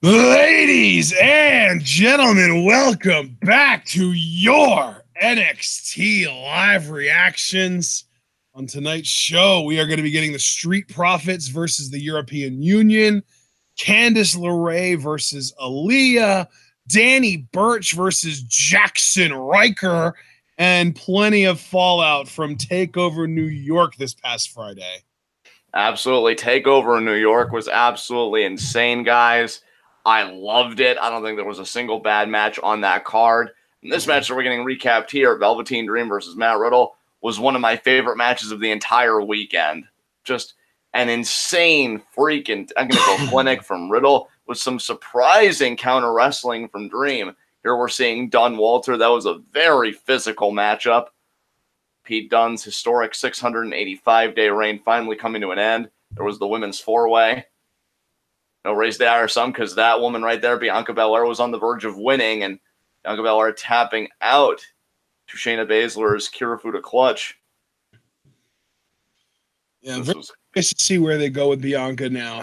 Ladies and gentlemen, welcome back to your NXT live reactions. On tonight's show, we are going to be getting the Street Profits versus the European Union, Candice LeRae versus Aliyah, Danny Burch versus Jaxson Ryker, and plenty of fallout from TakeOver New York this past Friday. Absolutely. TakeOver in New York was absolutely insane, guys. I loved it. I don't think there was a single bad match on that card. And this match that we're getting recapped here, Velveteen Dream versus Matt Riddle, was one of my favorite matches of the entire weekend. Just an insane freaking technical clinic from Riddle with some surprising counter wrestling from Dream. Here we're seeing Dunn Walter. That was a very physical matchup. Pete Dunne's historic 685-day reign finally coming to an end. There was the women's four-way. No raise the IRSM because that woman right there, Bianca Belair, was on the verge of winning, and Bianca Belair tapping out to Shayna Baszler's Kirifuda clutch. Yeah, very nice to see where they go with Bianca now.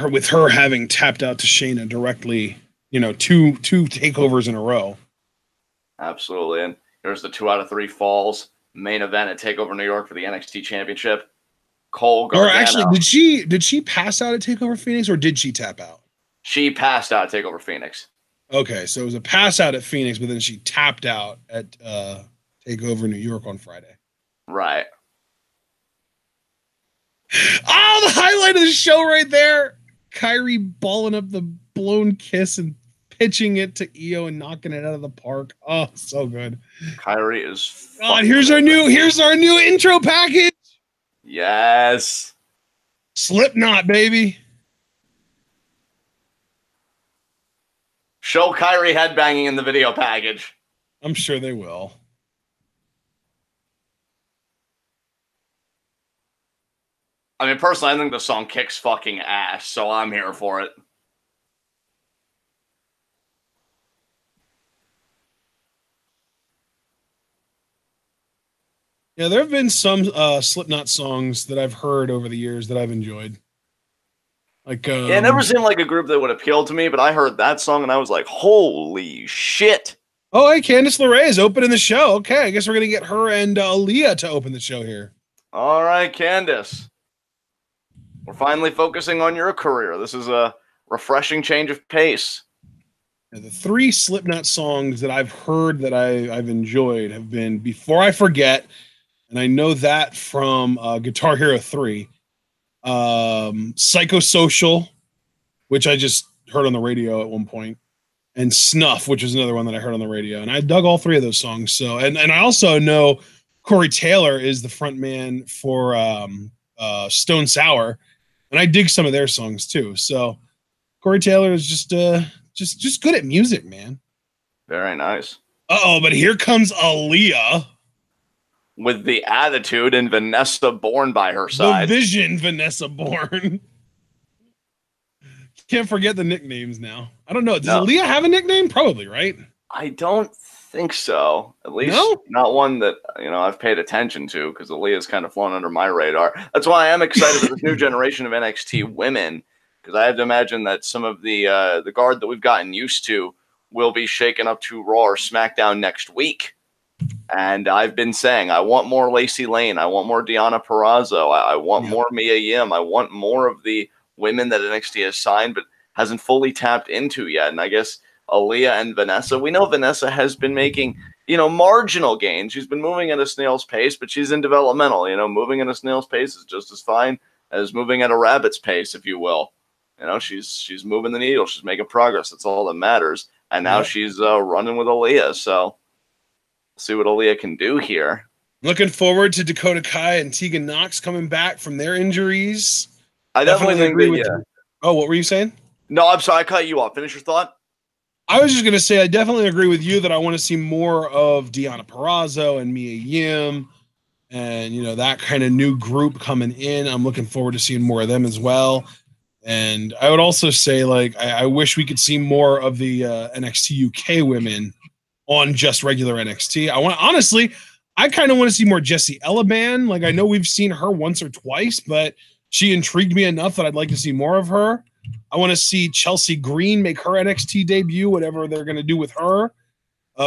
With her having tapped out to Shayna directly, you know, two takeovers in a row. Absolutely, and here's the 2 out of 3 falls. Main event at TakeOver New York for the NXT Championship. Cole Gargano. Or actually, did she pass out at TakeOver Phoenix, or did she tap out? She passed out at TakeOver Phoenix. Okay, so it was a pass out at Phoenix, but then she tapped out at TakeOver New York on Friday. Right. Oh, the highlight of the show right there. Kyrie balling up the blown kiss and pitching it to Io and knocking it out of the park. Oh, so good. Kyrie is God, here's our new intro package. Yes. Slipknot, baby. Show Kyrie headbanging in the video package. I'm sure they will. I mean, personally, I think the song kicks fucking ass, so I'm here for it. Yeah, there have been some Slipknot songs that I've heard over the years that I've enjoyed. Like, yeah, it never seemed like a group that would appeal to me, but I heard that song and I was like, holy shit. Oh, hey, Candice LeRae is opening the show. Okay, I guess we're going to get her and Aliyah to open the show here. All right, Candice. We're finally focusing on your career. This is a refreshing change of pace. The 3 Slipknot songs that I've heard that I've enjoyed have been Before I Forget, and I know that from Guitar Hero 3. Psychosocial, which I just heard on the radio at one point, and Snuff, which was another one that I heard on the radio. And I dug all 3 of those songs. So, and I also know Corey Taylor is the front man for Stone Sour, and I dig some of their songs too. So Corey Taylor is just good at music, man. Very nice. Uh-oh, but here comes Aliyah. With the attitude and Vanessa Bourne by her side. The Vision Vanessa Bourne. Can't forget the nicknames now. I don't know. Does Aliyah have a nickname? Probably, right? I don't think so. At least not one that, you know, I've paid attention to, because Aliyah's kind of flown under my radar. That's why I am excited for this new generation of NXT women, because I have to imagine that some of the guard that we've gotten used to will be shaken up to Raw or SmackDown next week. And I've been saying, I want more Lacey Lane. I want more Deonna Purrazzo. I want more Mia Yim. I want more of the women that NXT has signed but hasn't fully tapped into yet. And I guess Aliyah and Vanessa, we know Vanessa has been making, you know, marginal gains. She's been moving at a snail's pace, but she's in developmental. You know, moving at a snail's pace is just as fine as moving at a rabbit's pace, if you will. You know, she's moving the needle. She's making progress. That's all that matters. And now she's running with Aliyah. So see what Aliyah can do here. Looking forward to Dakota Kai and Tegan Knox coming back from their injuries. I definitely think agree with you. Oh, what were you saying? No, I'm sorry. I cut you off. Finish your thought. I was just going to say, I definitely agree with you that I want to see more of Deonna Purrazzo and Mia Yim and, you know, that kind of new group coming in. I'm looking forward to seeing more of them as well. And I would also say, like, I wish we could see more of the NXT UK women on just regular NXT. I kind of want to see more Jessie Elaban. Like, I know we've seen her once or twice, but she intrigued me enough that I'd like to see more of her. I want to see Chelsea Green make her NXT debut, whatever they're going to do with her.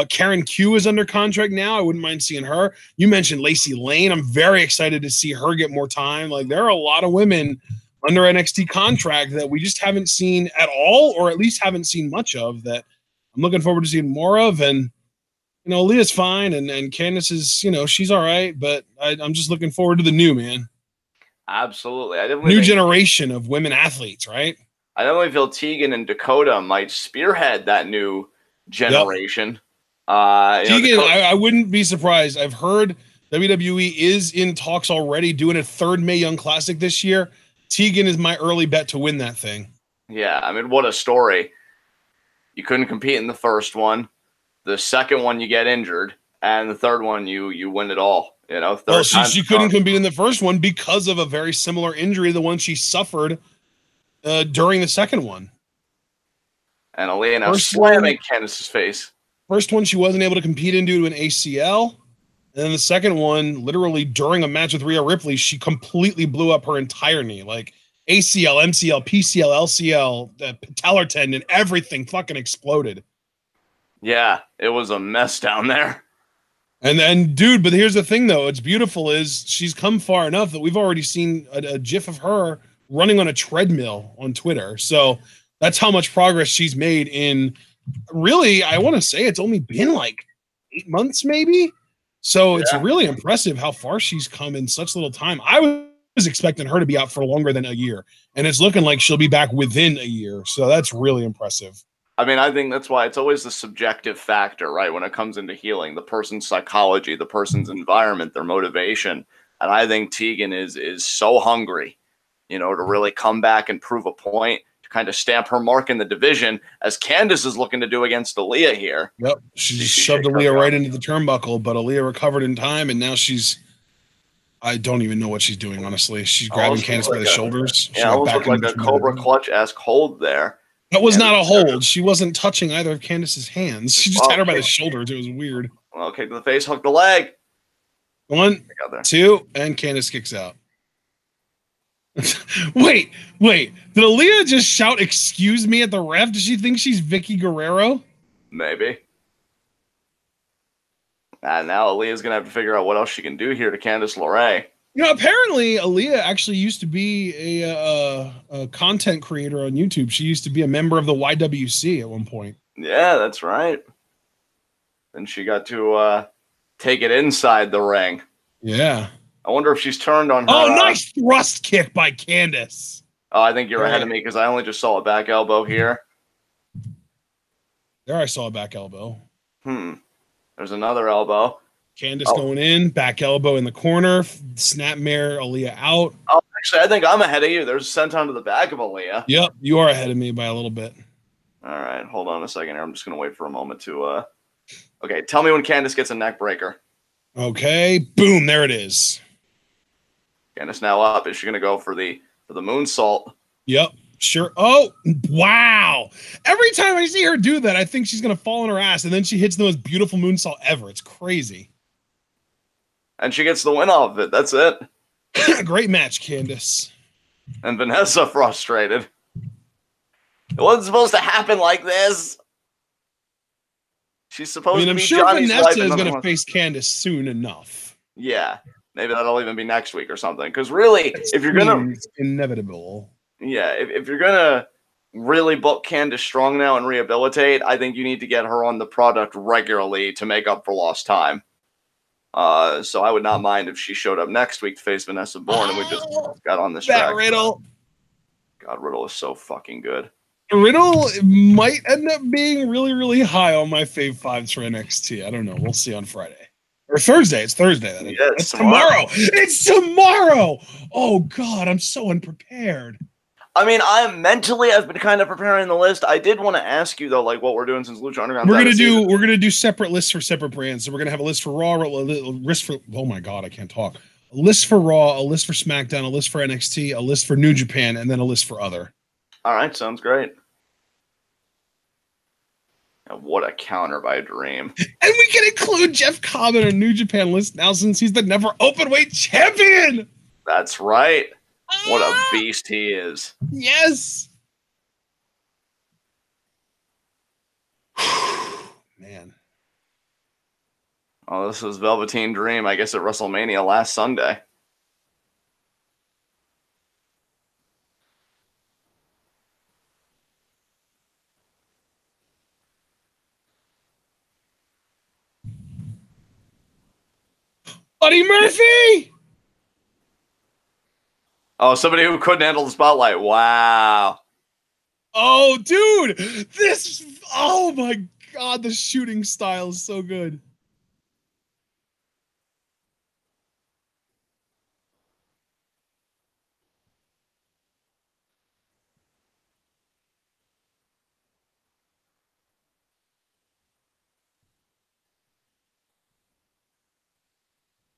Karen Q is under contract now. I wouldn't mind seeing her. You mentioned Lacey Lane. I'm very excited to see her get more time. Like, there are a lot of women under NXT contract that we just haven't seen at all, or at least haven't seen much of, that I'm looking forward to seeing more of. And, you know, Leah's fine, and Candice is, you know, she's all right, but I'm just looking forward to the new, man. Absolutely. New generation of women athletes, right? I definitely feel Tegan and Dakota might spearhead that new generation. Yep. Tegan, I wouldn't be surprised. I've heard WWE is in talks already doing a third Mae Young Classic this year. Tegan is my early bet to win that thing. Yeah, I mean, what a story. You couldn't compete in the first one. The second one, you get injured. And the third one, you win it all. You know, well, she couldn't compete in the first one because of a very similar injury, the one she suffered during the second one. And Aliyah now slamming Candice's face. First one, she wasn't able to compete in due to an ACL. And then the second one, literally during a match with Rhea Ripley, she completely blew up her entire knee. Like ACL, MCL, PCL, LCL, the patellar tendon, everything fucking exploded. Yeah, it was a mess down there. And dude, but here's the thing though, it's beautiful is she's come far enough that we've already seen a GIF of her running on a treadmill on Twitter. So that's how much progress she's made in, really, I want to say it's only been like 8 months maybe. So it's really impressive how far she's come in such little time. I was expecting her to be out for longer than a year, and it's looking like she'll be back within a year. So that's really impressive. I mean, I think that's why it's always the subjective factor, right? When it comes into healing, the person's psychology, the person's environment, their motivation. And I think Tegan is so hungry, you know, to really come back and prove a point, to kind of stamp her mark in the division, as Candice is looking to do against Aliyah here. Yep. She shoved Aliyah right into the turnbuckle, but Aliyah recovered in time, and now I don't even know what she's doing, honestly. She's grabbing Candice by the shoulders. Yeah, almost looked like a Cobra Clutch-esque hold there. That was not a hold. She wasn't touching either of Candice's hands. She just had her by the shoulders. It was weird. Well, kick to the face, hook the leg. 1, 2, and Candice kicks out. Wait. Did Aliyah just shout, "Excuse me" at the ref? Does she think she's Vicky Guerrero? Maybe. And now Aliyah's going to have to figure out what else she can do here to Candice LeRae. You know, apparently Aliyah actually used to be a content creator on YouTube. She used to be a member of the YWC at one point. Yeah, that's right. And she got to take it inside the ring. Yeah. I wonder if she's turned on her. Oh, nice thrust kick by Candice. Oh, I think you're ahead of me because I only just saw a back elbow here. There I saw a back elbow. There's another elbow. Candice going in, back elbow in the corner, snapmare Aliyah out. Oh, actually, I think I'm ahead of you. There's a senton to the back of Aliyah. Yep, you are ahead of me by a little bit. All right, hold on a second here. I'm just going to wait for a moment to... Okay, tell me when Candice gets a neck breaker. Okay, boom, there it is. Candice now up. Is she going to go for the moonsault? Yep, sure. Oh, wow. Every time I see her do that, I think she's going to fall on her ass, and then she hits the most beautiful moonsault ever. It's crazy. And she gets the win off of it. That's it. Great match, Candice. And Vanessa frustrated. It wasn't supposed to happen like this. She's supposed to be. I'm sure Johnny's Vanessa is going to face Candice soon enough. Yeah, maybe that'll even be next week or something. Because really, if you're gonna, inevitable. Yeah, if you're gonna really book Candice strong now and rehabilitate, I think you need to get her on the product regularly to make up for lost time. So I would not mind if she showed up next week to face Vanessa Bourne and we just got on this track. Riddle. God, Riddle is so fucking good. Riddle might end up being really, really high on my fave fives for NXT. I don't know. We'll see on Friday. Or Thursday. It's Thursday. Yeah, it's tomorrow. It's tomorrow. Oh, God. I'm so unprepared. I mean, I've been kind of preparing the list. I did want to ask you though, like what we're doing since Lucha Underground. We're gonna do separate lists for separate brands. So we're gonna have a list for Raw, a list for oh my God, I can't talk. A list for Raw, a list for SmackDown, a list for NXT, a list for New Japan, and then a list for other. All right, sounds great. And what a counter by Dream. And we can include Jeff Cobb in a New Japan list now since he's the never openweight champion. That's right. What a beast he is. Yes. Oh, this was Velveteen Dream, I guess, at WrestleMania last Sunday. Buddy Murphy! Oh, somebody who couldn't handle the spotlight. Wow. Oh, dude! Oh my God, the shooting style is so good.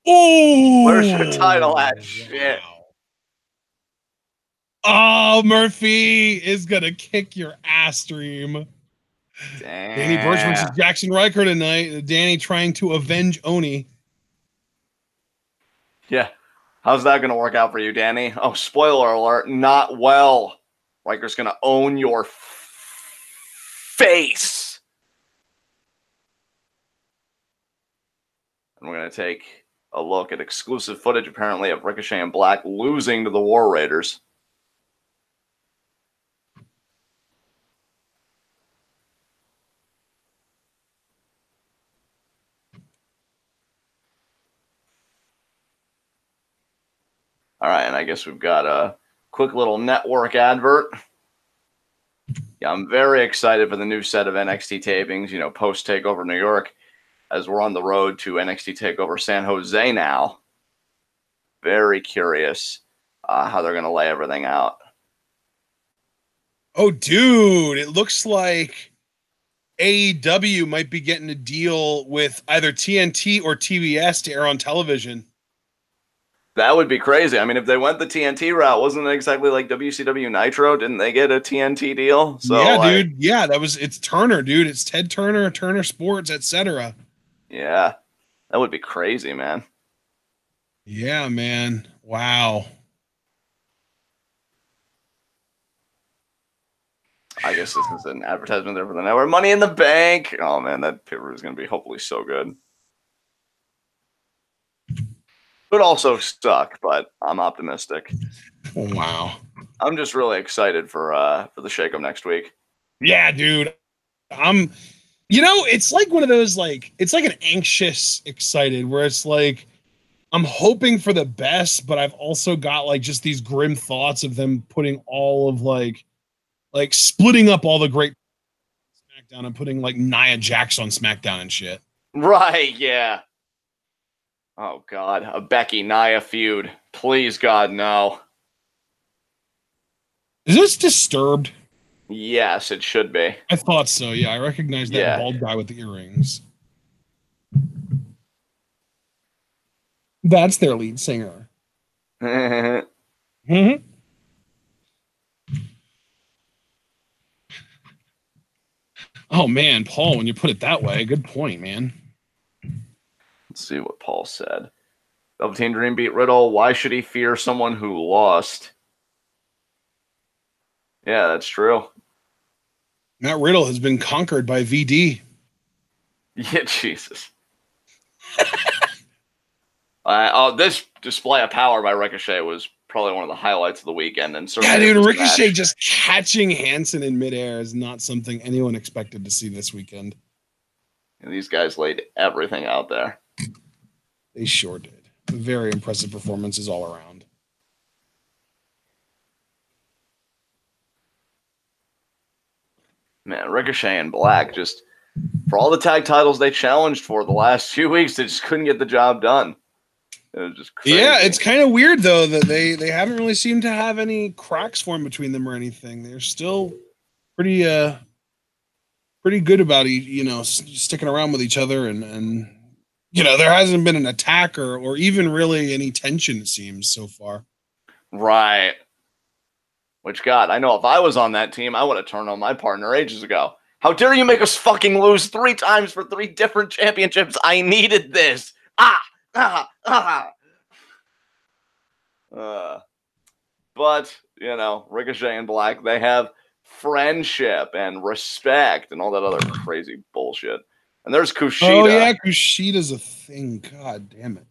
Oh! Where's your title at? Shit. Wow. Oh, Murphy is gonna kick your ass, Dream. Damn. Danny Burch versus Jaxson Ryker tonight. Danny trying to avenge Oni. Yeah. How's that going to work out for you, Danny? Oh, spoiler alert, not well. Ryker's going to own your face. And we're going to take a look at exclusive footage, apparently, of Ricochet and Black losing to the War Raiders. All right, and I guess we've got a quick little network advert. Yeah, I'm very excited for the new set of NXT tapings, you know, post TakeOver New York, as we're on the road to NXT TakeOver San Jose now. Very curious how they're going to lay everything out. Oh, dude, it looks like AEW might be getting a deal with either TNT or TBS to air on television. That would be crazy. I mean, if they went the TNT route, wasn't it exactly like WCW Nitro? Didn't they get a TNT deal? So, yeah, dude. Yeah, it's Turner, dude. It's Ted Turner, Turner Sports, etc. Yeah, that would be crazy, man. Yeah, man. Wow. I guess this is an advertisement there for the network. Money in the Bank. Oh, man, that pay-per-view is going to be hopefully so good. Could also suck, but I'm optimistic. Wow. I'm just really excited for the shakeup next week. Yeah, dude. It's like one of those, like, it's like an anxious excited where it's like I'm hoping for the best, but I've also got like just these grim thoughts of them putting all of like splitting up all the great SmackDown and putting like Nia Jax on SmackDown and shit. Right, yeah. Oh, God. A Becky-Nia feud. Please, God, no. Is this Disturbed? Yes, it should be. I thought so, yeah. I recognize that bald guy with the earrings. That's their lead singer. Mm-hmm. Oh, man, Paul, when you put it that way, good point, man. Let's see what Paul said. Velveteen Dream beat Riddle. Why should he fear someone who lost? Yeah, that's true. Matt Riddle has been conquered by VD. Yeah, Jesus. This display of power by Ricochet was probably one of the highlights of the weekend. And yeah, dude, Ricochet just catching Hansen in midair is not something anyone expected to see this weekend. And these guys laid everything out there. They sure did. Very impressive performances all around. Man, Ricochet and Black, just for all the tag titles they challenged for the last few weeks, they just couldn't get the job done. It was just crazy. Yeah, it's kind of weird though that they haven't really seemed to have any cracks formed between them or anything. They're still pretty good about sticking around with each other and there hasn't been an attack or even really any tension, it seems, so far. Right. Which, God, I know if I was on that team, I would have turned on my partner ages ago. How dare you make us fucking lose 3 times for 3 different championships? I needed this. But, Ricochet and Black, they have friendship and respect and all that other crazy bullshit. And there's Kushida. Oh, yeah, Kushida's a thing. God damn it.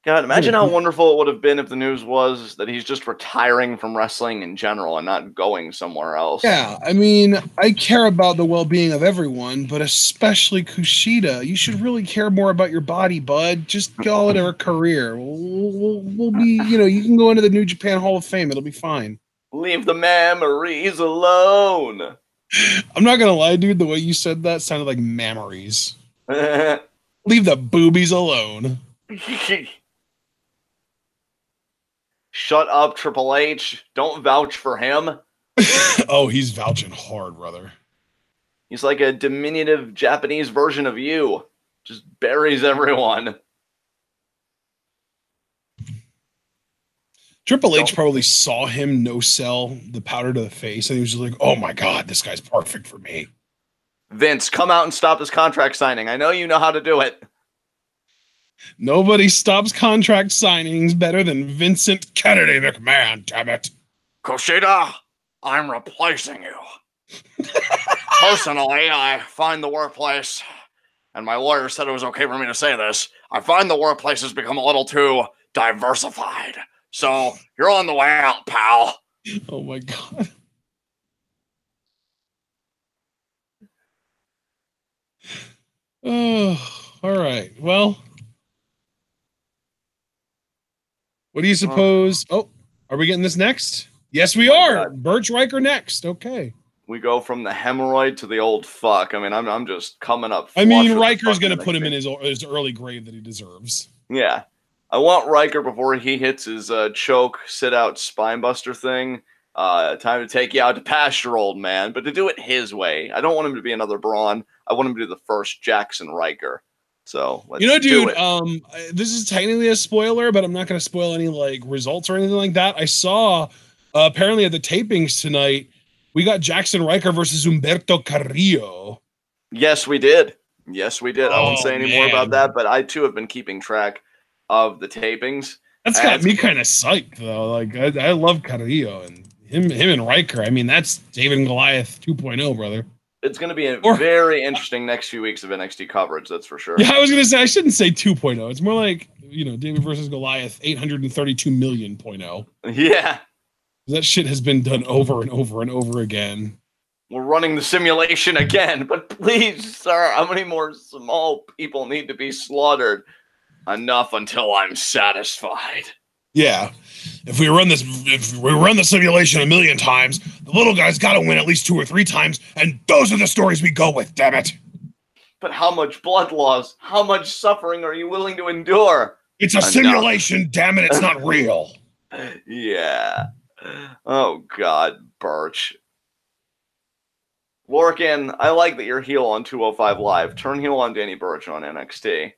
God, imagine how wonderful it would have been if the news was that he's just retiring from wrestling in general and not going somewhere else. Yeah, I mean, I care about the well-being of everyone, but especially Kushida. You should really care more about your body, bud. Just call it a career. We'll be, you can go into the New Japan Hall of Fame. It'll be fine. Leave the memories alone. I'm not gonna lie, dude. The way you said that sounded like memories. Leave the boobies alone. Shut up, Triple H. Don't vouch for him. Oh, he's vouching hard, brother. He's like a diminutive Japanese version of you. Just buries everyone. Triple H probably saw him no-sell the powder to the face, and he was just like, oh my God, this guy's perfect for me. Vince, come out and stop this contract signing. I know you know how to do it. Nobody stops contract signings better than Vincent Kennedy McMahon, damn it. Kushida, I'm replacing you. Personally, I find the workplace, and my lawyer said it was okay for me to say this, I find the workplace has become a little too diversified. So, you're on the way out, pal. Oh my God. Oh, all right. Well, what do you suppose? Oh, are we getting this next? Yes, we are. God. Burch Ryker next. Okay. We go from the hemorrhoid to the old fuck. I mean, I'm just coming up. I mean, Riker's going to put him in his early grave that he deserves. Yeah. I want Ryker before he hits his choke, sit-out, spinebuster thing. Time to take you out to pasture, old man. But to do it his way. I don't want him to be another Braun. I want him to do the first Jaxson Ryker. So, let's do it. This is technically a spoiler, but I'm not going to spoil any, results or anything like that. I saw, apparently at the tapings tonight, we got Jaxson Ryker versus Humberto Carrillo. Yes, we did. Yes, we did. I won't say any more about that, but I, too, have been keeping track of the tapings. That's got me kind of psyched, though. I love Carrillo, and him and Ryker. I mean, that's David and Goliath 2.0, brother. It's going to be a very interesting next few weeks of NXT coverage, that's for sure. Yeah, I was going to say, I shouldn't say 2.0. It's more like, David versus Goliath 832 million.0. Yeah. That shit has been done over and over and over again. We're running the simulation again, but please, sir, how many more small people need to be slaughtered? Enough until I'm satisfied. Yeah. If we run the simulation a million times, the little guy's got to win at least 2 or 3 times, and those are the stories we go with, damn it. But how much blood loss, how much suffering are you willing to endure? It's a simulation, damn it, it's not real. Yeah. Oh, God, Burch. Lorcan, I like that you're heel on 205 Live. Turn heel on Danny Burch on NXT.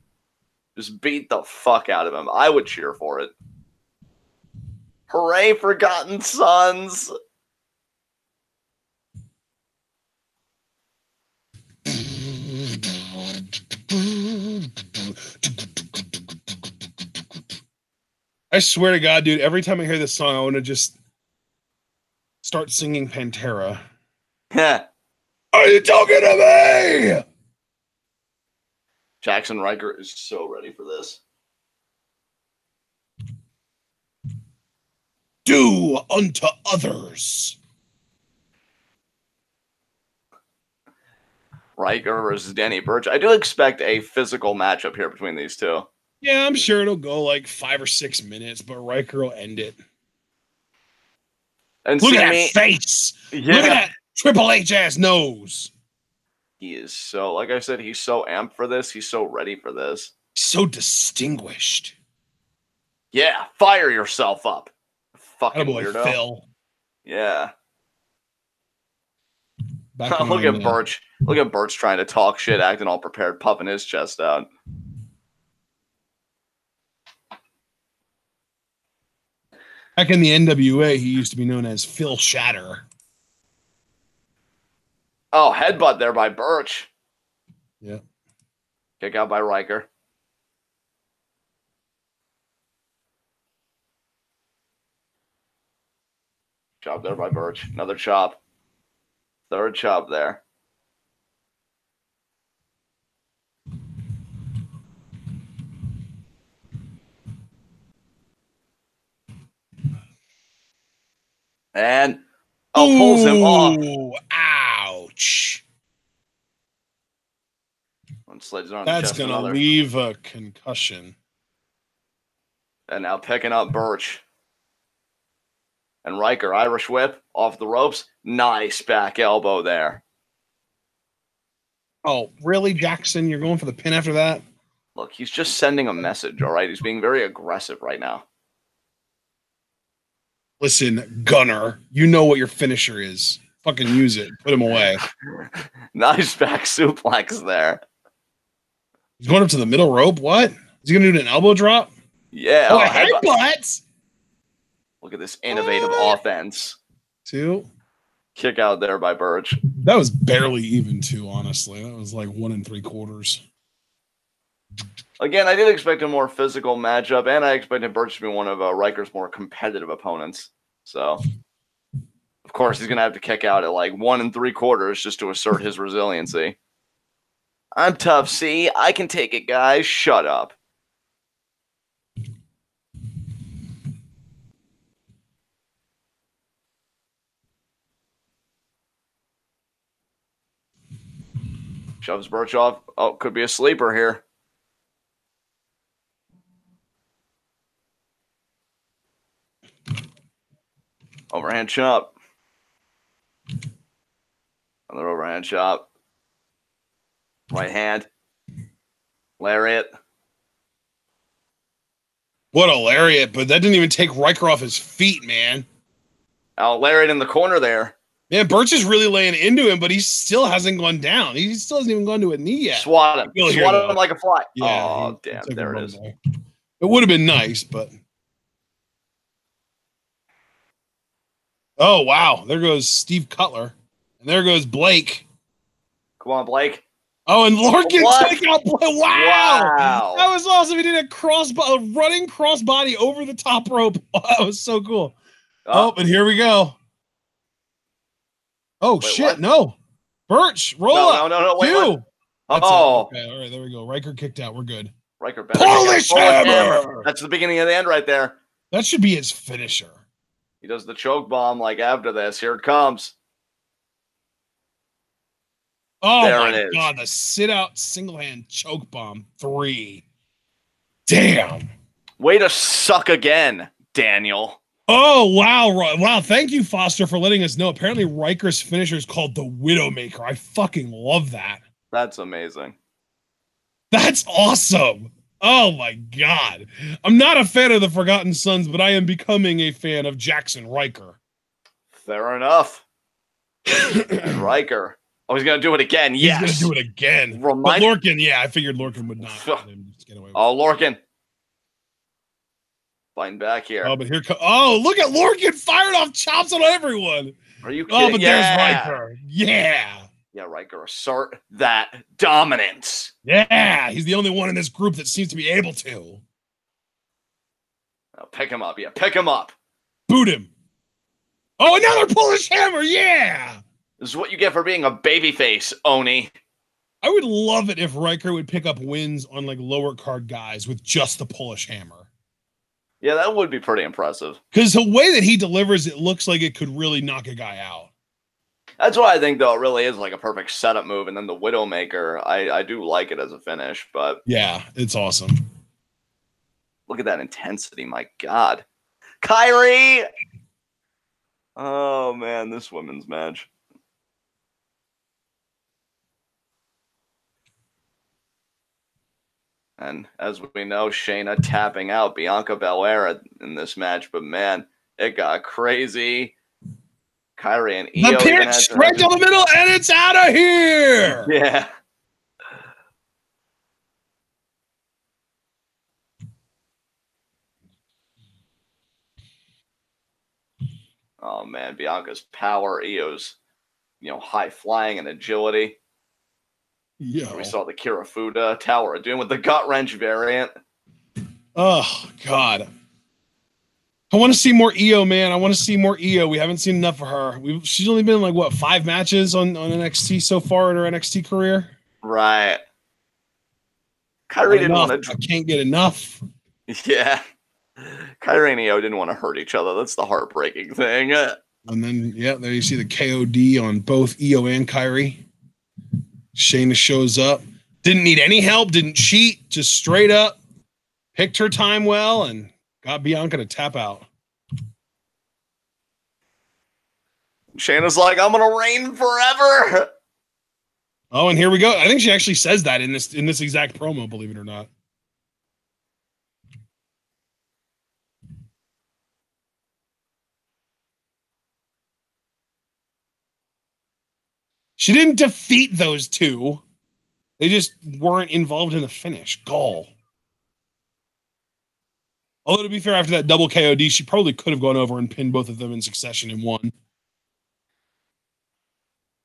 Just beat the fuck out of him. I would cheer for it. Hooray, Forgotten Sons! I swear to God, dude, every time I hear this song, I want to just start singing Pantera. Are you talking to me? Jaxson Ryker is so ready for this. Do unto others. Ryker versus Danny Burch. I do expect a physical matchup here between these two. Yeah, I'm sure it'll go 5 or 6 minutes, but Ryker will end it. And look at that face. Yeah. Look at that Triple H ass nose. He is so, like I said, he's so amped for this. He's so ready for this. So distinguished. Yeah, fire yourself up. Fucking weirdo. Phil. Yeah. Look at Burch. Look at Burch trying to talk shit, acting all prepared, puffing his chest out. Back in the NWA, he used to be known as Phil Shatter. Oh, headbutt there by Burch. Yeah. Kick out by Ryker. Chop there by Burch. Another chop. Third chop there. And pulls him off. Ouch. And slides on That's chest going to another. leave a concussion. And now picking up Burch. And Ryker, Irish whip off the ropes. Nice back elbow there. Oh, really, Jaxson? You're going for the pin after that? Look, he's just sending a message, all right? He's being very aggressive right now. Listen, Gunner, you know what your finisher is. Fucking use it. Put him away. Nice back suplex there. He's going up to the middle rope. What? Is he going to do an elbow drop? Yeah. Oh, a headbutt. Look at this innovative offense. 2. Kick out there by Burch. That was barely even 2, honestly. That was like 1 3/4. Again, I did expect a more physical matchup, and I expected Burch to be one of Ryker's more competitive opponents. So, of course, he's going to have to kick out at like 1 3/4 just to assert his resiliency. I'm tough, see? I can take it, guys. Shut up. Shoves Burch off. Oh, could be a sleeper here. Overhand chop. Another overhand chop. Right hand. Lariat. What a lariat, but that didn't even take Ryker off his feet, man. Oh, lariat in the corner there. Man, Burch is really laying into him, but he still hasn't gone down. He still hasn't even gone to a knee yet. Swat him. Swat him like a fly. Yeah, oh, damn. There it is. There. It would have been nice, but... Oh, wow. There goes Steve Cutler. And there goes Blake. Come on, Blake. Oh, and Lorcan took out Blake. Wow. That was awesome. He did a running crossbody over the top rope. Oh, that was so cool. Oh, and here we go. Oh, wait, shit. What? No. Burch, roll up. No. Wait, 2. Oh. Okay, all right, there we go. Ryker kicked out. We're good. Ryker better. Polish hammer. That's the beginning of the end right there. That should be his finisher. He does the choke bomb like after this. Here it comes. Oh, there my God. The sit-out single-hand choke bomb 3. Damn. Way to suck again, Daniel. Oh, wow. Wow. Thank you, Foster, for letting us know. Apparently, Ryker's finisher is called the Widowmaker. I fucking love that. That's amazing. That's awesome. Oh, my God. I'm not a fan of the Forgotten Sons, but I am becoming a fan of Jaxson Ryker. Fair enough. Ryker. Oh, he's going to do it again. Yes. He's going to do it again. But Lorcan, yeah, I figured Lorcan would not let him just get away with it. Oh, Lorcan. Fighting back here. Oh, but here comes. Oh, look at Lorcan firing off chops on everyone. Are you kidding? Oh, but there's Ryker. Yeah. Yeah, Ryker, assert that dominance. Yeah, he's the only one in this group that seems to be able to. Oh, pick him up. Yeah, pick him up. Boot him. Oh, another Polish hammer. Yeah. This is what you get for being a babyface, Oni. I would love it if Ryker would pick up wins on like lower card guys with just the Polish hammer. Yeah, that would be pretty impressive. Because the way that he delivers, it looks like it could really knock a guy out. That's why I think, though, it really is like a perfect setup move. And then the Widowmaker, I do like it as a finish. But yeah, it's awesome. Look at that intensity. My God. Kyrie! Oh, man, this women's match. And as we know, Shayna tapping out Bianca Belair in this match. But, man, it got crazy. Kyrie and Io. The pin straight down the middle, and it's out of here! Yeah. Oh, man, Bianca's power, Io's, high flying and agility. Yeah. We saw the Kirifuda Tower of Doom with the gut wrench variant. Oh, God. I want to see more Io, man. I want to see more Io. We haven't seen enough of her. She's only been like, what, 5 matches on NXT so far in her NXT career? Right. Kyrie didn't want to. I can't get enough. Yeah. Kyrie and Io didn't want to hurt each other. That's the heartbreaking thing. And then, yeah, there you see the KOD on both Io and Kyrie. Shayna shows up. Didn't need any help, didn't cheat, just straight up picked her time well and got Bianca to tap out. Shayna's like, I'm gonna reign forever. Oh, and here we go. I think she actually says that in this exact promo, believe it or not. She didn't defeat those two. They just weren't involved in the finish. Gall. Although, to be fair, after that double KOD, she probably could have gone over and pinned both of them in succession and won.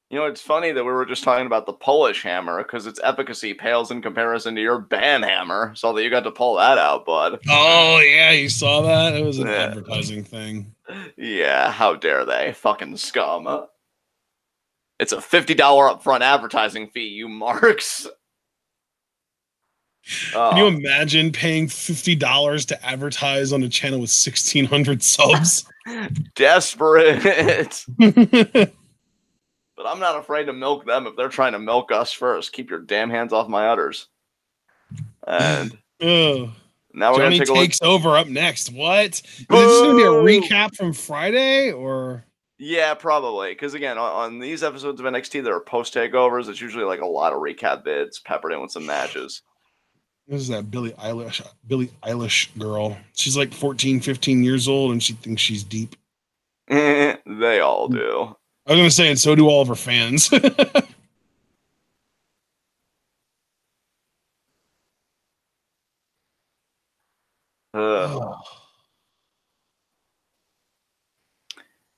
You know, it's funny that we were just talking about the Polish hammer because its efficacy pales in comparison to your band hammer. So that you got to pull that out, bud. Oh, yeah, you saw that? It was an advertising thing. Yeah, how dare they? Fucking scum. It's a $50 upfront advertising fee, you marks. Can you imagine paying $50 to advertise on a channel with 1,600 subs? Desperate. But I'm not afraid to milk them if they're trying to milk us first. Keep your damn hands off my udders. And now we're Johnny going to take takes over up next. What? Is this going to be a recap from Friday or? Yeah, probably. Because again, on these episodes of NXT, there are post takeovers. It's usually like a lot of recap bits peppered in with some matches. This is that Billie Eilish girl. She's like 14, 15 years old, and she thinks she's deep. They all do. I was going to say, and so do all of her fans.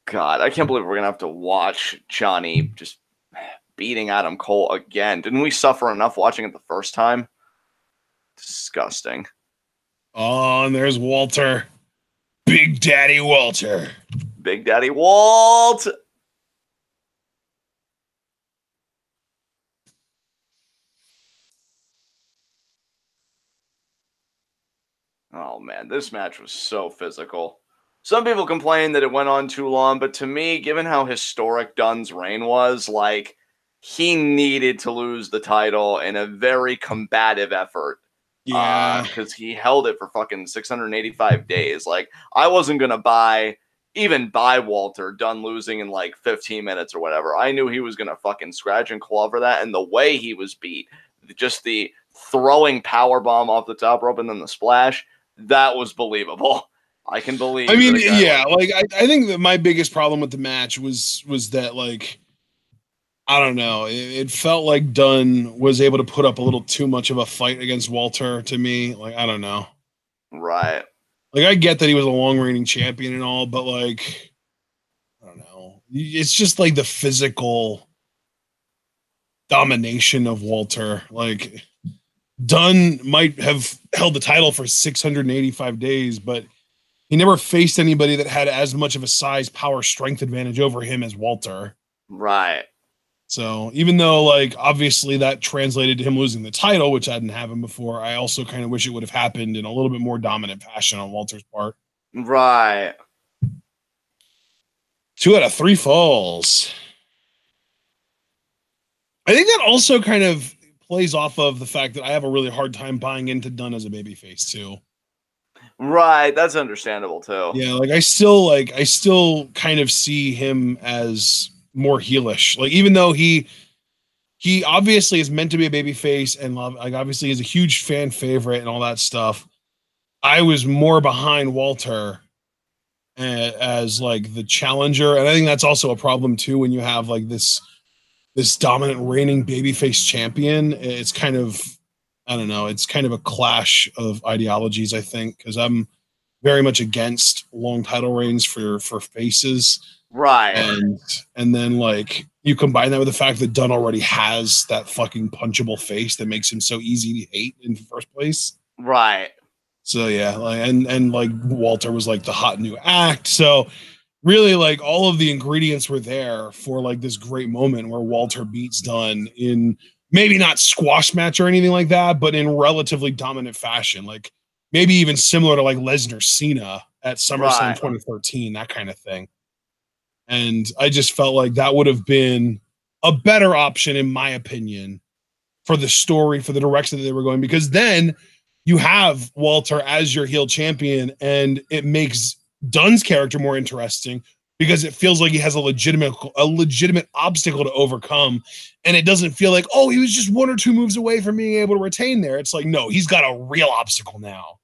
God, I can't believe we're going to have to watch Johnny just beating Adam Cole again. Didn't we suffer enough watching it the first time? Disgusting. Oh, and there's Walter. Big Daddy Walter. Big Daddy Walt. Oh, man, this match was so physical. Some people complain that it went on too long, but to me, given how historic Dunn's reign was, like, he needed to lose the title in a very combative effort. Yeah. Because he held it for fucking 685 days. Like, I wasn't going to buy Walter Dunn losing in like 15 minutes or whatever. I knew he was going to fucking scratch and claw for that. And the way he was beat, just the throwing power bomb off the top rope and then the splash, that was believable. I can believe. I mean, yeah, like I think that my biggest problem with the match was that, like, I don't know, it felt like Dunn was able to put up a little too much of a fight against Walter to me. Like, I don't know. Right. Like, I get that he was a long reigning champion and all, but like, I don't know. It's just like the physical domination of Walter. Like, Dunn might have held the title for 685 days, but he never faced anybody that had as much of a size, power, strength advantage over him as Walter. Right. So even though, like, obviously that translated to him losing the title, which hadn't happened before, I also kind of wish it would have happened in a little bit more dominant fashion on Walter's part. Right. 2 out of 3 falls. I think that also kind of plays off of the fact that I have a really hard time buying into Dunn as a babyface too. Right, that's understandable too. Yeah, like I still kind of see him as more heelish. Like, even though he obviously is meant to be a babyface and like obviously is a huge fan favorite and all that stuff, I was more behind Walter as like the challenger, and I think that's also a problem too when you have like this dominant reigning babyface champion. It's kind of, I don't know, it's kind of a clash of ideologies, I think, because I'm very much against long title reigns for faces. Right. And then, like, you combine that with the fact that Dunn already has that fucking punchable face that makes him so easy to hate in the first place. Right. So yeah, like, and like Walter was like the hot new act. So really, like, all of the ingredients were there for like this great moment where Walter beats Dunn in maybe not squash match or anything like that, but in relatively dominant fashion. Like, maybe even similar to like Lesnar Cena at SummerSlam 2013, that kind of thing. And I just felt like that would have been a better option, in my opinion, for the story, for the direction that they were going, because then you have Walter as your heel champion, and it makes Dunn's character more interesting because it feels like he has a legitimate obstacle to overcome, and it doesn't feel like, oh, he was just 1 or 2 moves away from being able to retain there. It's like, no, he's got a real obstacle now.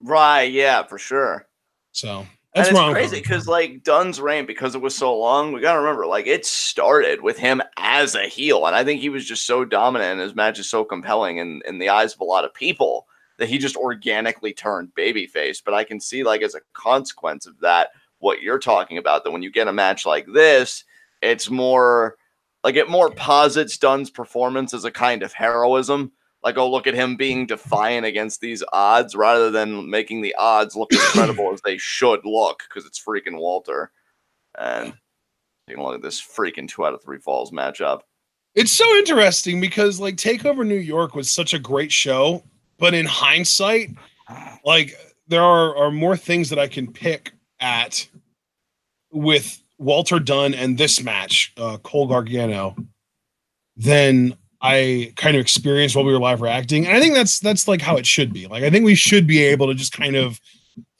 Right, yeah, for sure. So that's and it's crazy because like Dunn's reign, because it was so long, we gotta remember, like, it started with him as a heel, and I think he was just so dominant and his match is so compelling in the eyes of a lot of people that he just organically turned babyface. But I can see, like, as a consequence of that, what you're talking about, that when you get a match like this, it's more like, it more posits Dunn's performance as a kind of heroism. Like, oh, look at him being defiant against these odds, rather than making the odds look as credible as they should look, because it's freaking Walter. And taking a look at this freaking 2 out of 3 falls matchup. It's so interesting because, like, TakeOver New York was such a great show, but in hindsight, like, there are more things that I can pick at with Walter Dunn and this match, Cole Gargano, than I kind of experienced while we were live reacting. And I think that's like how it should be. Like, I think we should be able to just kind of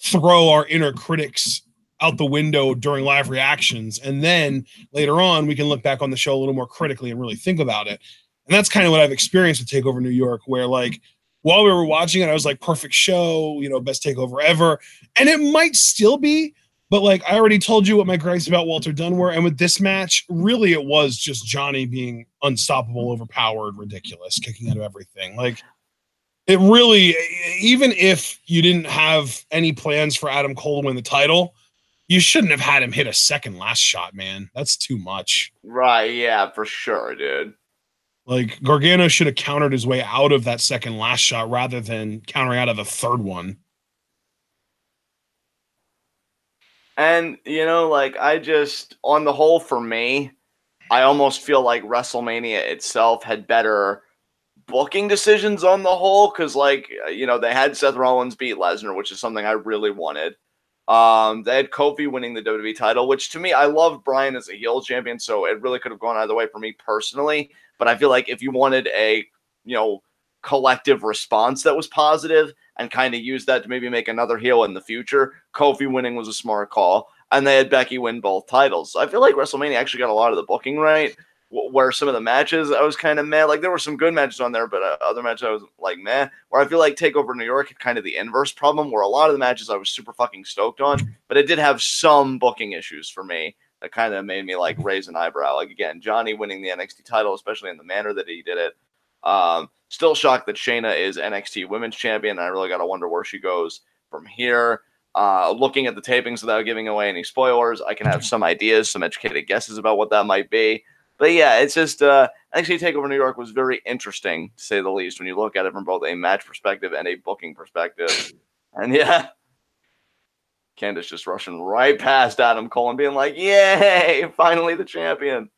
throw our inner critics out the window during live reactions, and then later on we can look back on the show a little more critically and really think about it. And that's kind of what I've experienced with TakeOver New York, where, like, while we were watching it, I was like, perfect show, you know, best takeover ever. And it might still be, but, like, I already told you what my gripes about Walter Dunn were. And with this match, really, it was just Johnny being unstoppable, overpowered, ridiculous, kicking out of everything. Like, it really, even if you didn't have any plans for Adam Cole to win the title, you shouldn't have had him hit a second last shot, man. That's too much. Right, yeah, for sure, dude. Like, Gargano should have countered his way out of that second last shot rather than countering out of the third one. And, you know, like, I just, on the whole, for me, I almost feel like WrestleMania itself had better booking decisions on the whole, because, like, you know, they had Seth Rollins beat Lesnar, which is something I really wanted. They had Kofi winning the WWE title, which, to me, I love Bryan as a heel champion, so it really could have gone either way for me personally. But I feel like if you wanted a, you know, collective response that was positive and kind of use that to maybe make another heel in the future, Kofi winning was a smart call. And they had Becky win both titles. So I feel like WrestleMania actually got a lot of the booking right, where some of the matches I was kind of meh. Like, there were some good matches on there, but other matches I was like meh. Where I feel like TakeOver New York had kind of the inverse problem, where a lot of the matches I was super fucking stoked on, but it did have some booking issues for me that kind of made me, like, raise an eyebrow. Like, again, Johnny winning the NXT title, especially in the manner that he did it. Still shocked that Shayna is NXT Women's Champion. I really got to wonder where she goes from here. Looking at the tapings without giving away any spoilers, I can have some ideas, some educated guesses about what that might be. But yeah, it's just NXT TakeOver New York was very interesting, to say the least, when you look at it from both a match perspective and a booking perspective. And yeah, Candice just rushing right past Adam Cole and being like, yay, finally the champion.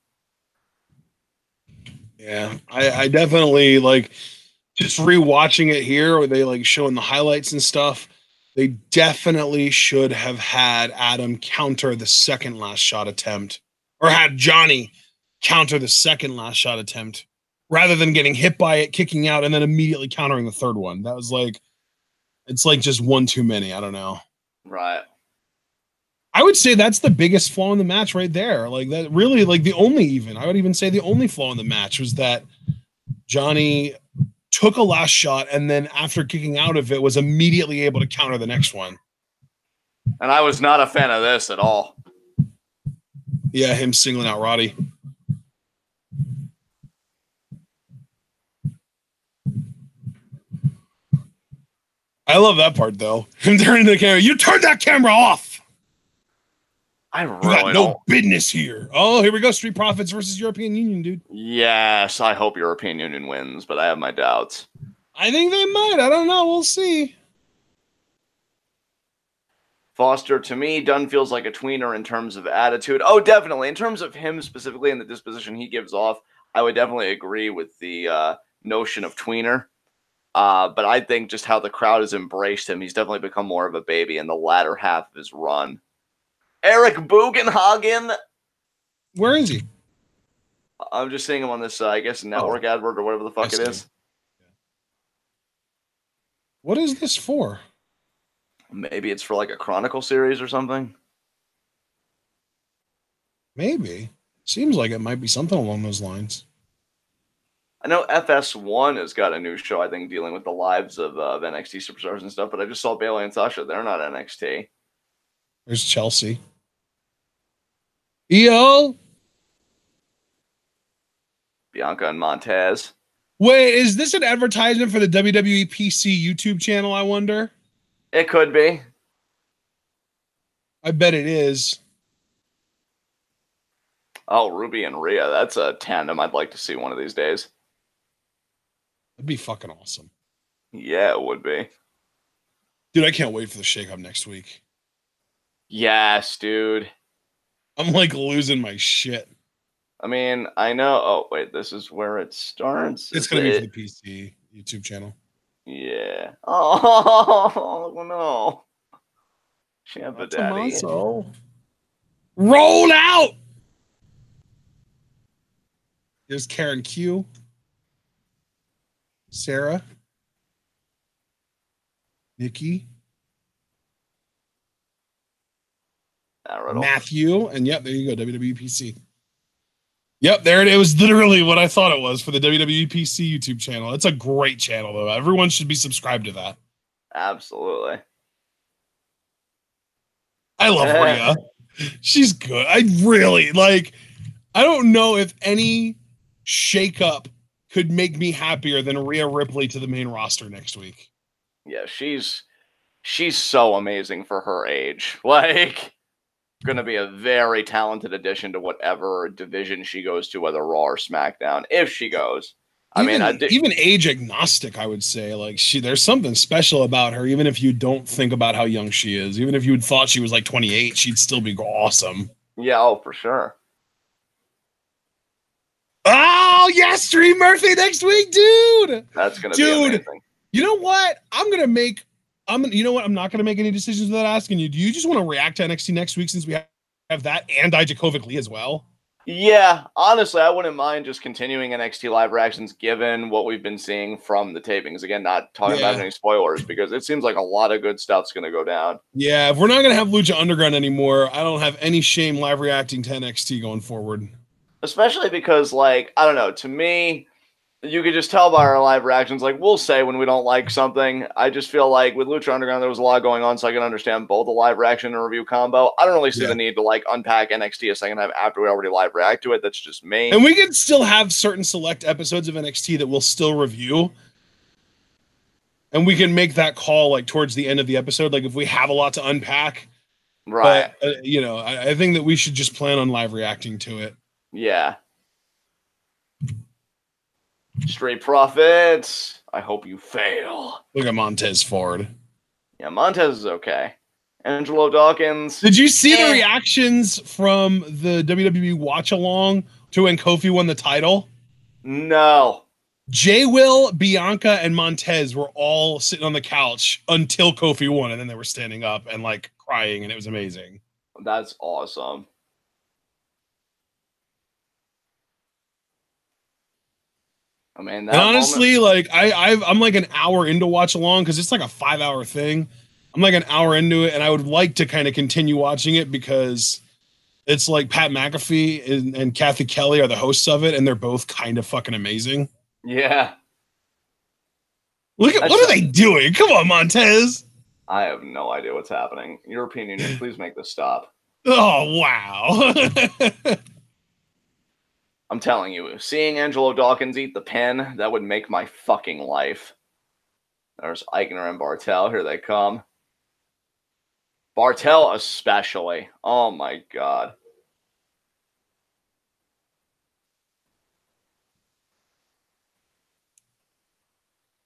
Yeah, I definitely, like, just rewatching it here, where they, like, showing the highlights and stuff, they definitely should have had Adam counter the second last shot attempt, or had Johnny counter the second last shot attempt, rather than getting hit by it, kicking out, and then immediately countering the third one. That was like, it's like just one too many. I don't know. Right. I would say that's the biggest flaw in the match right there. Like, that really, like, the only, even, I would even say the only flaw in the match was that Johnny took a last shot, and then after kicking out of it was immediately able to counter the next one. And I was not a fan of this at all. Yeah, him singling out Roddy. I love that part, though. Him turning the camera. You turned that camera off. I really you got no business here. Oh, here we go. Street Profits versus European Union, dude. Yes, I hope European Union wins, but I have my doubts. I think they might. I don't know. We'll see. Foster, to me, Dunn feels like a tweener in terms of attitude. Oh, definitely. In terms of him specifically and the disposition he gives off, I would definitely agree with the notion of tweener. But I think just how the crowd has embraced him, he's definitely become more of a baby in the latter half of his run. Eric Bugenhagen, Where is he? I'm just seeing him on this, I guess, network advert or whatever the fuck it is. What is this for? Maybe it's for like a Chronicle series or something. Maybe. Seems like it might be something along those lines. I know FS1 has got a new show, I think, dealing with the lives of NXT superstars and stuff, but I just saw Bayley and Sasha. They're not NXT. There's Chelsea. EO? Bianca and Montez. Wait, is this an advertisement for the WWE PC YouTube channel, I wonder? It could be. I bet it is. Oh, Ruby and Rhea. That's a tandem I'd like to see one of these days. That'd be fucking awesome. Yeah, it would be. Dude, I can't wait for the shake-up next week. Yes, dude. I'm like losing my shit. I mean, I know. Oh, wait, this is where it starts. It's going to be for the PC YouTube channel. Yeah. Oh, no. Champa Daddy. Roll out! There's Karen Q. Sarah. Nikki. Matthew. And yep, there you go. WWE PC. Yep, there it was. Literally what I thought it was for the WWE PC YouTube channel. It's a great channel, though. Everyone should be subscribed to that. Absolutely. I love Rhea. She's good. I really like. I don't know if any shakeup could make me happier than Rhea Ripley to the main roster next week. Yeah, she's so amazing for her age. Like, going to be a very talented addition to whatever division she goes to, whether Raw or SmackDown, if she goes. Even age agnostic, I would say. Like, there's something special about her, even if you don't think about how young she is. Even if you had thought she was like 28, she'd still be awesome. Yeah, oh, for sure. Oh, yes, Stream Murphy next week, dude. That's going to be amazing. You know what? You know what? I'm not going to make any decisions without asking you. Do you just want to react to NXT next week since we have that and Dijakovic Lee as well? Yeah, honestly, I wouldn't mind just continuing NXT live reactions given what we've been seeing from the tapings. Again, not talking about any spoilers because it seems like a lot of good stuff's going to go down. Yeah, if we're not going to have Lucha Underground anymore, I don't have any shame live reacting to NXT going forward. Especially because, like, I don't know, to me, you could just tell by our live reactions, like, we'll say when we don't like something. I just feel like with Lucha Underground, there was a lot going on, so I can understand both the live reaction and review combo. I don't really see the need to, like, unpack NXT a second time after we already live react to it. That's just me. And we can still have certain select episodes of NXT that we'll still review. And we can make that call, like, towards the end of the episode, like, if we have a lot to unpack. Right. But, I think that we should just plan on live reacting to it. Yeah. Street Profits. I hope you fail. Look at Montez Ford. Yeah, Montez is okay. Angelo Dawkins. Did you see the reactions from the WWE watch along to when Kofi won the title? No. Jay Will, Bianca, and Montez were all sitting on the couch until Kofi won, and then they were standing up and like crying, and it was amazing. That's awesome. I mean, that honestly, like I'm like an hour into watch along because it's like a 5-hour thing. I'm like an hour into it, and I would like to kind of continue watching it because it's like Pat McAfee and Kathy Kelly are the hosts of it, and they're both kind of fucking amazing. Yeah. What are they doing? Come on, Montez. I have no idea what's happening. European Union, please make this stop. Oh, wow. I'm telling you, seeing Angelo Dawkins eat the pen, that would make my fucking life. There's Aichner and Barthel. Here they come. Barthel especially. Oh, my God.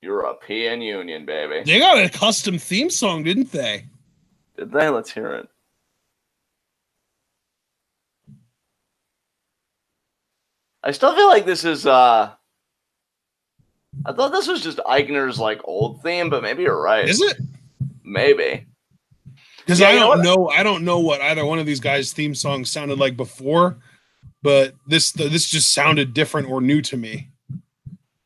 European Union, baby. They got a custom theme song, didn't they? Did they? Let's hear it. I still feel like this is, I thought this was just Aichner's, like, old theme, but maybe you're right. Is it? Maybe. Because I don't know what either one of these guys' theme songs sounded like before. but this just sounded different or new to me.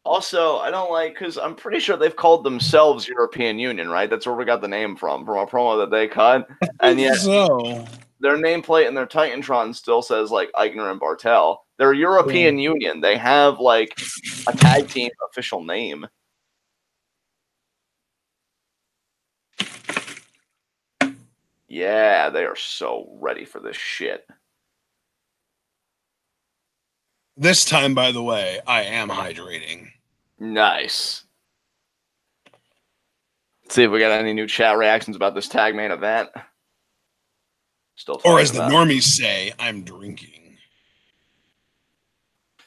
Also, I don't like, because I'm pretty sure they've called themselves European Union, right? That's where we got the name from a promo that they cut. And yet, their nameplate and their Titantron still says, like, Aichner and Barthel. They're European Union. They have, like, a tag team official name. Yeah, they are so ready for this shit. This time, by the way, I am hydrating. Nice. Let's see if we got any new chat reactions about this tag main event. Still, or as the normies say, I'm drinking.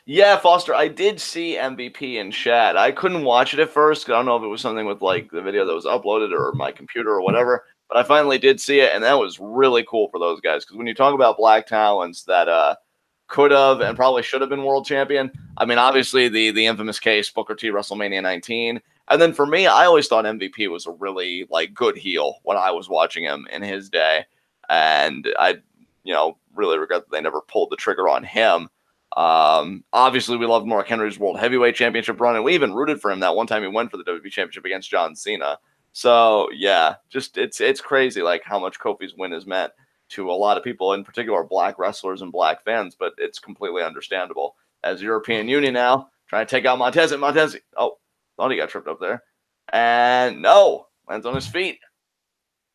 Yeah, Foster, I did see MVP in chat. I couldn't watch it at first because I don't know if it was something with like the video that was uploaded or my computer or whatever. But I finally did see it, and that was really cool for those guys. Because when you talk about black talents that could have and probably should have been world champion, I mean, obviously the infamous case, Booker T, WrestleMania 19. And then for me, I always thought MVP was a really like good heel when I was watching him in his day. And I, really regret that they never pulled the trigger on him. Obviously, we loved Mark Henry's World Heavyweight Championship run, and we even rooted for him that one time he went for the WWE Championship against John Cena. So yeah, just it's crazy like how much Kofi's win has meant to a lot of people, in particular black wrestlers and black fans. But it's completely understandable. As European Union now trying to take out Montez, and Montez, thought he got tripped up there, and no, lands on his feet,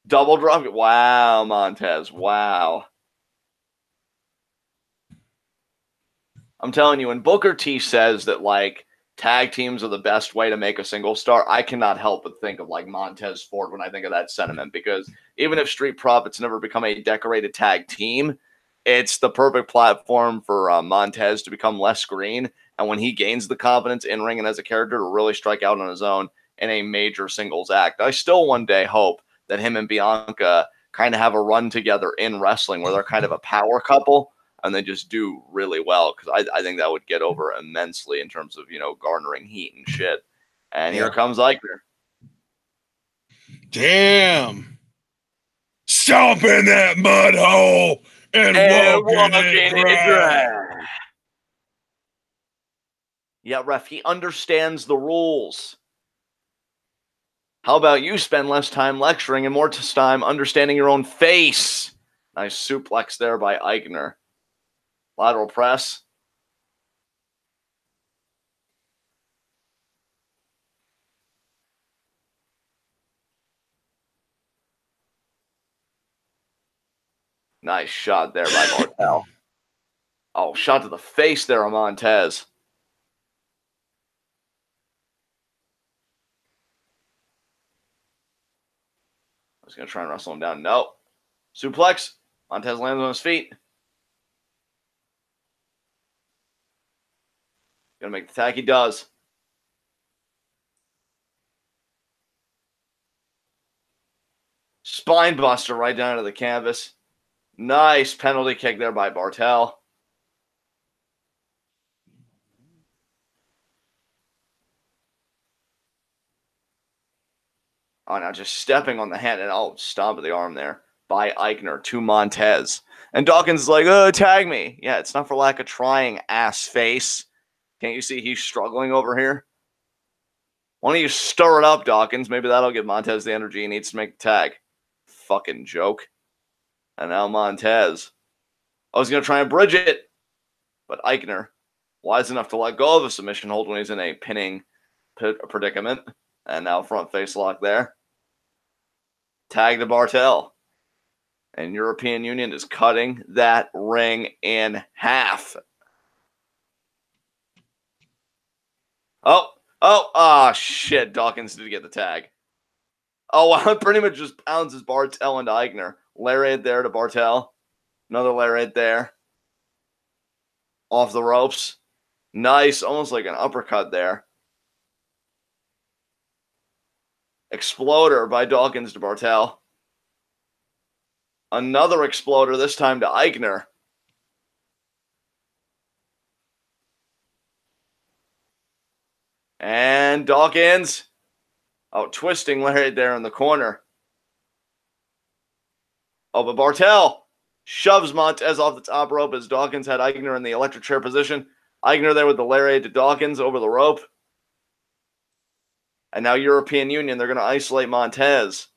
double drop. Wow, Montez, wow. I'm telling you, when Booker T says that, like, tag teams are the best way to make a single star, I cannot help but think of, like, Montez Ford when I think of that sentiment. Because even if Street Profits never become a decorated tag team, it's the perfect platform for Montez to become less green. And when he gains the confidence in ring and as a character to really strike out on his own in a major singles act, I still one day hope that him and Bianca kind of have a run together in wrestling where they're kind of a power couple. And they just do really well because I think that would get over immensely in terms of, garnering heat and shit. And here comes Aichner. Damn. Stomp in that mud hole and walk in it dry. Yeah, ref, he understands the rules. How about you spend less time lecturing and more time understanding your own face? Nice suplex there by Aichner. Lateral press. Nice shot there by Barthel. Oh, shot to the face there of Montez. I was going to try and wrestle him down. No. Suplex. Montez lands on his feet. Gonna make the tag. He does. Spine buster right down to the canvas. Nice penalty kick there by Barthel. Oh, now just stepping on the hand and stomp of the arm there by Aichner to Montez. And Dawkins is like, tag me. Yeah, it's not for lack of trying, ass face. Can't you see he's struggling over here? Why don't you stir it up, Dawkins? Maybe that'll give Montez the energy he needs to make the tag. Fucking joke. And now Montez. I was going to try and bridge it. But Aichner, wise enough to let go of a submission hold when he's in a pinning predicament. And now front face lock there. Tag to Barthel. And European Union is cutting that ring in half. Shit. Dawkins did get the tag. Oh, pretty much just pounds Barthel into Aichner. Lariat there to Barthel. Another lariat there. Off the ropes. Nice. Almost like an uppercut there. Exploder by Dawkins to Barthel. Another exploder, this time to Aichner. And Dawkins. Oh, twisting lariat there in the corner. Oh, but Barthel shoves Montez off the top rope as Dawkins had Aichner in the electric chair position. Aichner there with the lariat to Dawkins over the rope. And now European Union, they're going to isolate Montez.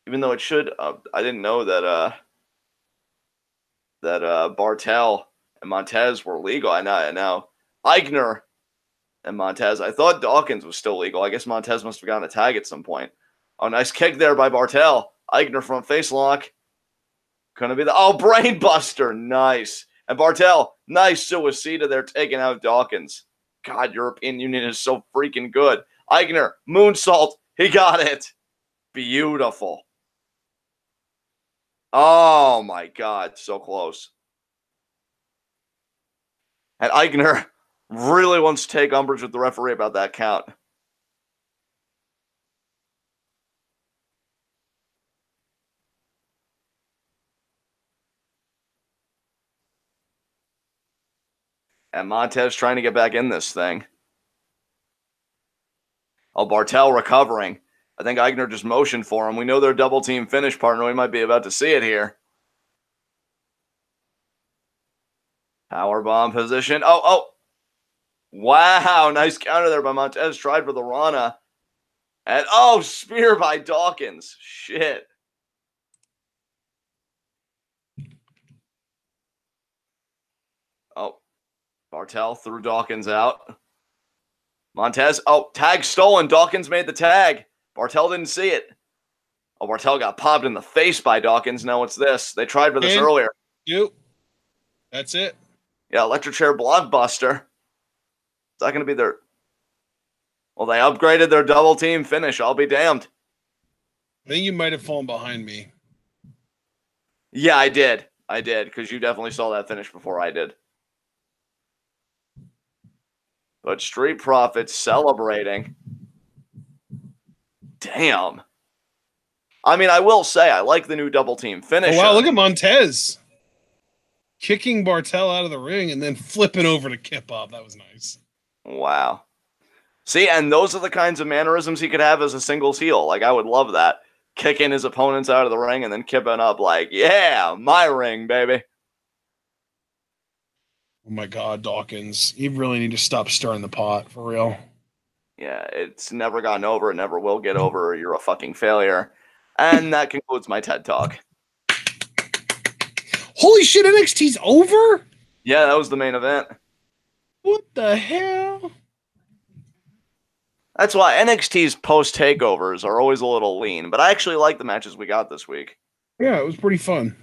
Even though it should, I didn't know that Barthel and Montez were legal. I know Aichner and Montez. I thought Dawkins was still legal. I guess Montez must have gotten a tag at some point. Oh, nice kick there by Barthel. Aichner from face lock. Gonna be the brain buster. Nice. And Barthel, nice suicida there, taking out Dawkins. God, European Union is so freaking good. Aichner, moonsault. He got it. Beautiful. Oh my God, so close. And Aichner really wants to take umbrage with the referee about that count. And Montez trying to get back in this thing. Oh, Barthel recovering. I think Aichner just motioned for him. We know they're double team finish, partner. We might be about to see it here. Powerbomb position. Oh. Wow, nice counter there by Montez. Tried for the Rana. And spear by Dawkins. Shit. Oh, Barthel threw Dawkins out. Montez. Oh, tag stolen. Dawkins made the tag. Barthel didn't see it. Oh, Barthel got popped in the face by Dawkins. Now what's this? They tried for this earlier. That's it. Yeah, electric chair blockbuster. Is that going to be their... Well, they upgraded their double team finish. I'll be damned. I think you might have fallen behind me. Yeah, I did. Because you definitely saw that finish before I did. But Street Profits celebrating. Damn. I mean, I will say, I like the new double team finisher. Oh, wow, look at Montez. Kicking Barthel out of the ring and then flipping over to Kip up. That was nice. Wow. See, and those are the kinds of mannerisms he could have as a singles heel. Like, I would love that. Kicking his opponents out of the ring and then kipping up like, yeah, my ring, baby. Oh, my God, Dawkins. You really need to stop stirring the pot, for real. Yeah, it's never gotten over. It never will get over. You're a fucking failure. And that concludes my TED Talk. Holy shit, NXT's over? Yeah, that was the main event. What the hell? That's why NXT's post-takeovers are always a little lean, but I actually like the matches we got this week. Yeah, it was pretty fun.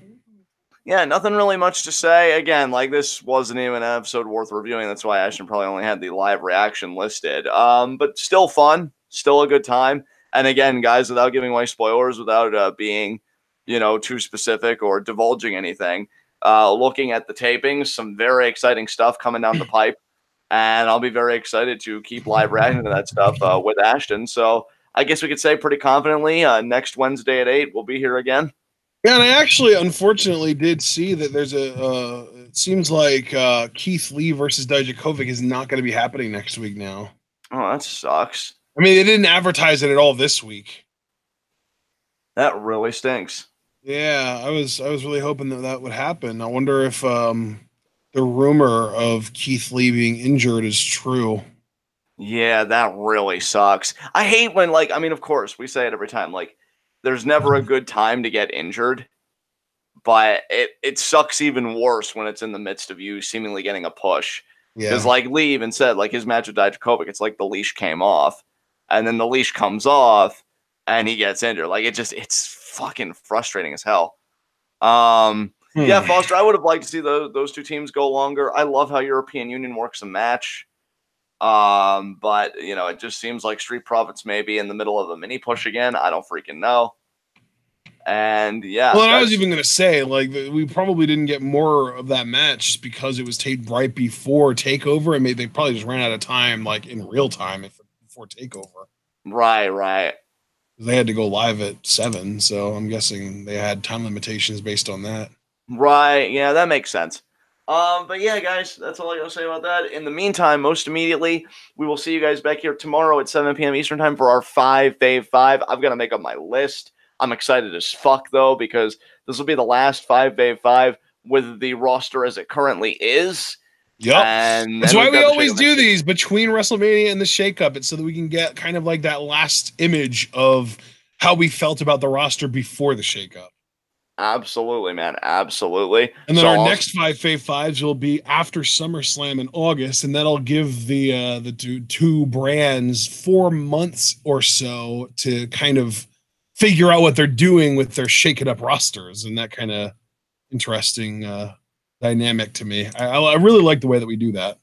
Yeah, nothing really much to say. Again, like, this wasn't even an episode worth reviewing. That's why Ashton probably only had the live reaction listed. But still fun. Still a good time. And again, guys, without giving away spoilers, without being, too specific or divulging anything, looking at the tapings, some very exciting stuff coming down the pipe. And I'll be very excited to keep live reacting to that stuff with Ashton. So I guess we could say pretty confidently next Wednesday at 8, we'll be here again. Yeah, and I actually, unfortunately, did see that there's it seems like Keith Lee versus Dijakovic is not going to be happening next week now. Oh, that sucks. I mean, they didn't advertise it at all this week. That really stinks. Yeah, I was really hoping that would happen. I wonder if the rumor of Keith Lee being injured is true. Yeah, that really sucks. I hate when, of course, we say it every time, there's never a good time to get injured, but it sucks even worse when it's in the midst of you seemingly getting a push. Because Lee even said, his match with Dijakovic, it's like the leash came off, and then the leash comes off, and he gets injured. It's fucking frustrating as hell. Yeah, Foster, I would have liked to see those two teams go longer. I love how European Union works a match. But it just seems like Street Profits may be in the middle of a mini push again. I don't freaking know. And yeah. Well, I was even going to say, we probably didn't get more of that match just because it was taped right before TakeOver, and they probably just ran out of time, in real time before TakeOver. Right. They had to go live at 7, so I'm guessing they had time limitations based on that. Right. Yeah, that makes sense. But yeah, guys, that's all I gotta say about that. In the meantime, most immediately, we will see you guys back here tomorrow at 7 p.m. Eastern time for our 5 Fave 5. I've got to make up my list. I'm excited as fuck, though, because this will be the last 5v5 with the roster as it currently is. Yep. And that's why we always do these between WrestleMania and the shakeup. It's so that we can get kind of like that last image of how we felt about the roster before the shakeup. Absolutely, man. Absolutely. And then our next 5v5s will be after SummerSlam in August, and that'll give the two brands 4 months or so to kind of figure out what they're doing with their shake it up rosters, and that kind of interesting dynamic to me. I really like the way that we do that.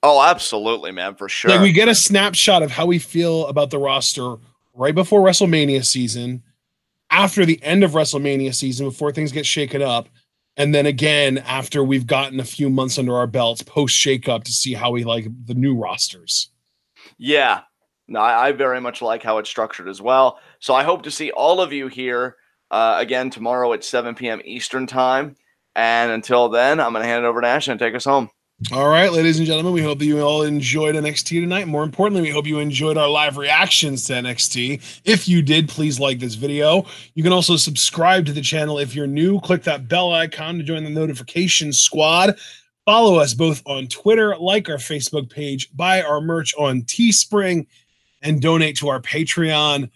Oh, absolutely, man, for sure. Like we get a snapshot of how we feel about the roster right before WrestleMania season, after the end of WrestleMania season, before things get shaken up, and then again after we've gotten a few months under our belts post shakeup to see how we like the new rosters. Yeah, no, I very much like how it's structured as well. So I hope to see all of you here again tomorrow at 7 p.m. Eastern time. And until then, I'm going to hand it over to Ash and take us home. All right, ladies and gentlemen, we hope that you all enjoyed NXT tonight. More importantly, we hope you enjoyed our live reactions to NXT. If you did, please like this video. You can also subscribe to the channel if you're new. Click that bell icon to join the notification squad. Follow us both on Twitter, like our Facebook page, buy our merch on Teespring, and donate to our Patreon.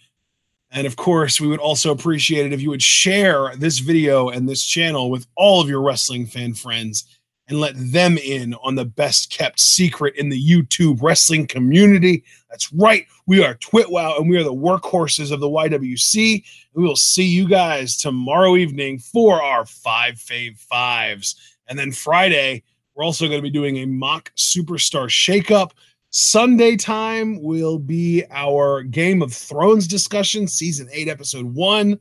And of course, we would also appreciate it if you would share this video and this channel with all of your wrestling fan friends and let them in on the best kept secret in the YouTube wrestling community. That's right. We are TWitWoW, and we are the workhorses of the YWC. We will see you guys tomorrow evening for our 5v5s. And then Friday, we're also going to be doing a mock superstar shakeup. Sunday time will be our Game of Thrones discussion, season 8, episode 1.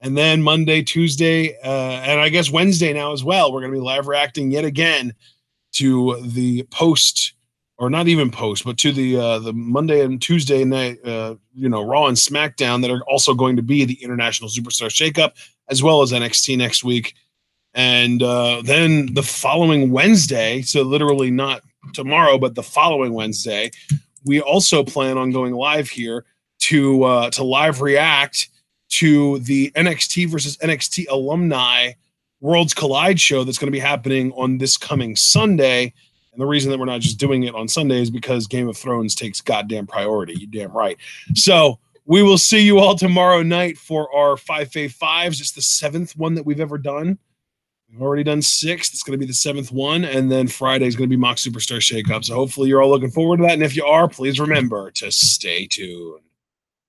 And then Monday, Tuesday, and I guess Wednesday now as well, we're going to be live reacting yet again to the post, or not even post, but to the Monday and Tuesday night, Raw and SmackDown that are also going to be the International Superstar Shakeup, as well as NXT next week. And then the following Wednesday, so literally not tomorrow, but the following Wednesday, we also plan on going live here to live react to the NXT versus NXT alumni Worlds Collide show that's going to be happening on this coming Sunday. And the reason that we're not just doing it on Sunday is because Game of Thrones takes goddamn priority. You damn right. So we will see you all tomorrow night for our 5v5s. It's the 7th one that we've ever done. We've already done 6. It's going to be the 7th one. And then Friday is going to be Mock Superstar Shakeup. So hopefully you're all looking forward to that. And if you are, please remember to stay tuned.